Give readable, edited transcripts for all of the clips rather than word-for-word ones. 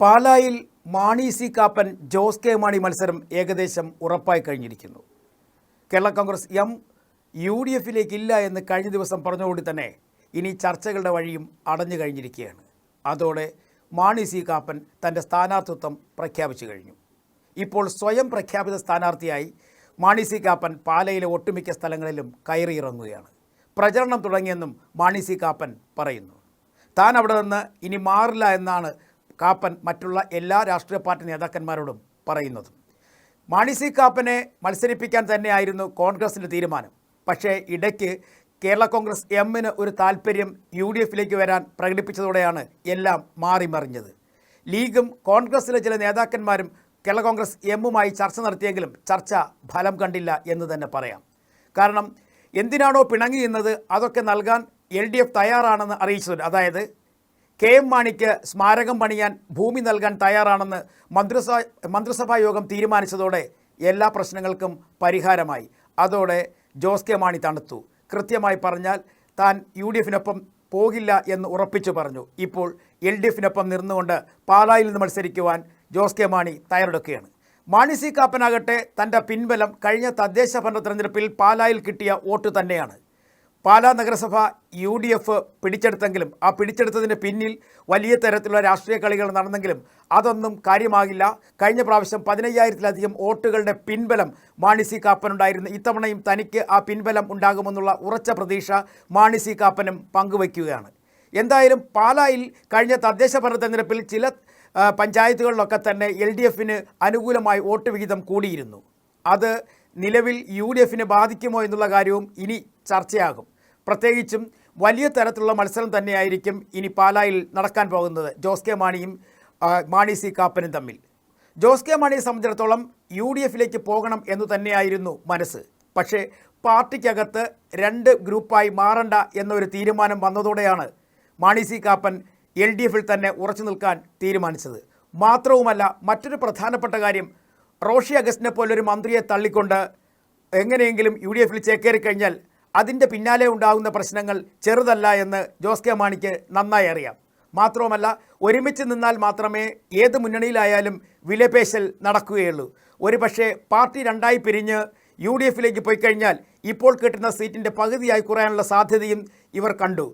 പാലായിൽ Mani C Kappan Jose K Mani മത്സരം ഏകദേശം ഉറപ്പായി കഴിഞ്ഞിരിക്കുന്നു. കേരള കോൺഗ്രസ് എം UDF-ലേക്ക് ഇല്ല എന്ന് കഴിഞ്ഞ ദിവസം പറഞ്ഞുകൊണ്ട് തന്നെ ഇനി ചർച്ചകളുടെ വഴിയും അടഞ്ഞു കഴിഞ്ഞിരിക്കുകയാണ്. അതോടെ മാണി സി കാപ്പൻ തൻ്റെ സ്ഥാനാർത്ഥിത്വം പ്രഖ്യാപിച്ചു കഴിഞ്ഞു. ഇപ്പോൾ സ്വയം പ്രഖ്യാപിത സ്ഥാനാർത്ഥിയായി മാണി സി കാപ്പൻ പാലയിലെ ഒട്ടുമിക്ക സ്ഥലങ്ങളിലും കയറിയിറങ്ങുകയാണ്. പ്രചരണം തുടങ്ങിയെന്നും മാണി സി കാപ്പൻ പറയുന്നു. താൻ അവിടെ നിന്ന് ഇനി മാറില്ല എന്നാണ് കാപ്പൻ മറ്റുള്ള എല്ലാ രാഷ്ട്രീയ പാർട്ടി നേതാക്കന്മാരോടും പറയുന്നത്. മാണി സി കാപ്പനെ മത്സരിപ്പിക്കാൻ തന്നെയായിരുന്നു കോൺഗ്രസിൻ്റെ തീരുമാനം. പക്ഷേ ഇടയ്ക്ക് കേരള കോൺഗ്രസ് എമ്മിന് ഒരു താല്പര്യം UDF-ലേക്ക് വരാൻ പ്രകടിപ്പിച്ചതോടെയാണ് എല്ലാം മാറിമറിഞ്ഞത്. ലീഗും കോൺഗ്രസിലെ ചില നേതാക്കന്മാരും കേരള കോൺഗ്രസ് എമ്മുമായി ചർച്ച നടത്തിയെങ്കിലും ചർച്ച ഫലം കണ്ടില്ല എന്ന് തന്നെ പറയാം. കാരണം എന്തിനാണോ പിണങ്ങി നിന്നത് അതൊക്കെ നൽകാൻ LDF തയ്യാറാണെന്ന് അറിയിച്ചത്, അതായത് KM മാണിക്ക് സ്മാരകം പണിയാൻ ഭൂമി നൽകാൻ തയ്യാറാണെന്ന് മന്ത്രിസഭാ യോഗം തീരുമാനിച്ചതോടെ എല്ലാ പ്രശ്നങ്ങൾക്കും പരിഹാരമായി. അതോടെ ജോസ് കെ മാണി തണുത്തു. കൃത്യമായി പറഞ്ഞാൽ താൻ UDF-നൊപ്പം പോകില്ല എന്ന് ഉറപ്പിച്ചു പറഞ്ഞു. ഇപ്പോൾ LDF-നൊപ്പം നിന്നുകൊണ്ട് പാലായിൽ നിന്ന് മത്സരിക്കുവാൻ ജോസ് കെ മാണി തയ്യാറെടുക്കുകയാണ്. മാണി സി കാപ്പനാകട്ടെ തൻ്റെ പിൻബലം കഴിഞ്ഞ തദ്ദേശ ഭരണ തെരഞ്ഞെടുപ്പിൽ പാലായിൽ കിട്ടിയ വോട്ട് തന്നെയാണ്. പാലാ നഗരസഭ UDF പിടിച്ചെടുത്തെങ്കിലും ആ പിടിച്ചെടുത്തതിന് പിന്നിൽ വലിയ തരത്തിലുള്ള രാഷ്ട്രീയ കളികൾ നടന്നെങ്കിലും അതൊന്നും കാര്യമാകില്ല. കഴിഞ്ഞ പ്രാവശ്യം 15,000-ലധികം വോട്ടുകളുടെ പിൻബലം മാണി സി കാപ്പനുണ്ടായിരുന്നു. ഇത്തവണയും തനിക്ക് ആ പിൻബലം ഉണ്ടാകുമെന്നുള്ള ഉറച്ച പ്രതീക്ഷ മാണി സി കാപ്പനും പങ്കുവയ്ക്കുകയാണ്. എന്തായാലും പാലായിൽ കഴിഞ്ഞ തദ്ദേശ ഭരണ തെരഞ്ഞെടുപ്പിൽ ചില പഞ്ചായത്തുകളിലൊക്കെ തന്നെ LDF-ന് അനുകൂലമായി വോട്ട് വിഹിതം കൂടിയിരുന്നു. അത് നിലവിൽ UDF-നെ ബാധിക്കുമോ എന്നുള്ള കാര്യവും ഇനി ചർച്ചയാകും. പ്രത്യേകിച്ചും വലിയ തരത്തിലുള്ള മത്സരം തന്നെയായിരിക്കും ഇനി പാലായിൽ നടക്കാൻ പോകുന്നത് ജോസ് കെ മാണിയും മാണി സി കാപ്പനും തമ്മിൽ. ജോസ് കെ മാണിയെ സംബന്ധിച്ചിടത്തോളം UDF-ലേക്ക് പോകണം എന്ന് തന്നെയായിരുന്നു മനസ്സ്. പക്ഷേ പാർട്ടിക്കകത്ത് രണ്ട് ഗ്രൂപ്പായി മാറണ്ട എന്നൊരു തീരുമാനം വന്നതോടെയാണ് മാണി സി കാപ്പൻ LDF-ൽ തന്നെ ഉറച്ചു നിൽക്കാൻ തീരുമാനിച്ചത്. മാത്രവുമല്ല, മറ്റൊരു പ്രധാനപ്പെട്ട കാര്യം, റോഷി അഗസ്റ്റിനെ പോലൊരു മന്ത്രിയെ തള്ളിക്കൊണ്ട് എങ്ങനെയെങ്കിലും UDF-ൽ ചേക്കേറി കഴിഞ്ഞാൽ അതിൻ്റെ പിന്നാലെ ഉണ്ടാകുന്ന പ്രശ്നങ്ങൾ ചെറുതല്ല എന്ന് ജോസ് കെ മാണിക്ക് നന്നായി അറിയാം. മാത്രവുമല്ല, ഒരുമിച്ച് നിന്നാൽ മാത്രമേ ഏത് മുന്നണിയിലായാലും വിലപേശൽ നടക്കുകയുള്ളൂ. ഒരു പക്ഷേ പാർട്ടി രണ്ടായി പിരിഞ്ഞ് UDF-ലേക്ക് പോയി കഴിഞ്ഞാൽ ഇപ്പോൾ കിട്ടുന്ന സീറ്റിൻ്റെ പകുതിയായി കുറയാനുള്ള സാധ്യതയും ഇവർ കണ്ടു.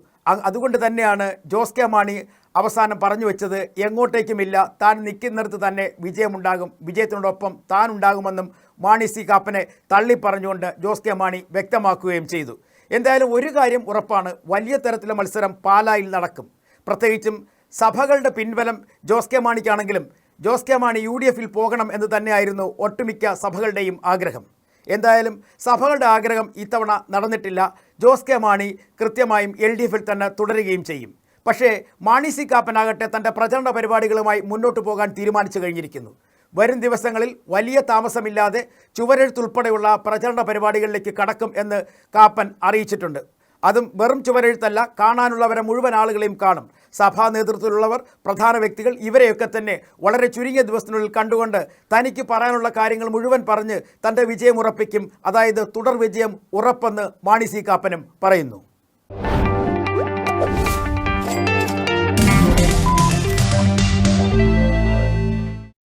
അതുകൊണ്ട് തന്നെയാണ് ജോസ് കെ മാണി അവസാനം പറഞ്ഞു വെച്ചത്, എങ്ങോട്ടേക്കുമില്ല, താൻ നിൽക്കുന്നിടത്ത് തന്നെ വിജയമുണ്ടാകും, വിജയത്തിനോടൊപ്പം താൻ ഉണ്ടാകുമെന്നും മാണി സി കാപ്പനെ തള്ളിപ്പറഞ്ഞുകൊണ്ട് ജോസ് കെ മാണി വ്യക്തമാക്കുകയും ചെയ്തു. എന്തായാലും ഒരു കാര്യം ഉറപ്പാണ്, വലിയ തരത്തിലുള്ള മത്സരം പാലായിൽ നടക്കും. പ്രത്യേകിച്ചും സഭകളുടെ പിൻബലം ജോസ് കെ മാണിക്കാണെങ്കിലും ജോസ് കെ മാണി UDF-ൽ പോകണം എന്ന് തന്നെയായിരുന്നു ഒട്ടുമിക്ക സഭകളുടെയും ആഗ്രഹം. എന്തായാലും സഭകളുടെ ആഗ്രഹം ഇത്തവണ നടന്നിട്ടില്ല. ജോസ് കെ മാണി കൃത്യമായും LDF-ൽ തന്നെ തുടരുകയും ചെയ്യും. പക്ഷേ മാണി സി കാപ്പനാകട്ടെ തൻ്റെ പ്രചരണ പരിപാടികളുമായി മുന്നോട്ട് പോകാൻ തീരുമാനിച്ചു കഴിഞ്ഞിരിക്കുന്നു. വരും ദിവസങ്ങളിൽ വലിയ താമസമില്ലാതെ ചുവരെഴുത്തുൾപ്പെടെയുള്ള പ്രചരണ പരിപാടികളിലേക്ക് കടക്കും എന്ന് കാപ്പൻ അറിയിച്ചിട്ടുണ്ട്. അതും വെറും ചുവരെഴുത്തല്ല, കാണാനുള്ളവരെ മുഴുവൻ ആളുകളെയും കാണും. സഭാ നേതൃത്വത്തിലുള്ളവർ, പ്രധാന വ്യക്തികൾ, ഇവരെയൊക്കെ തന്നെ വളരെ ചുരുങ്ങിയ ദിവസത്തിനുള്ളിൽ കണ്ടുകൊണ്ട് തനിക്ക് പറയാനുള്ള കാര്യങ്ങൾ മുഴുവൻ പറഞ്ഞ് തൻ്റെ വിജയം ഉറപ്പിക്കും. അതായത് തുടർ വിജയം ഉറപ്പെന്ന് മാണി സി കാപ്പനും പറയുന്നു.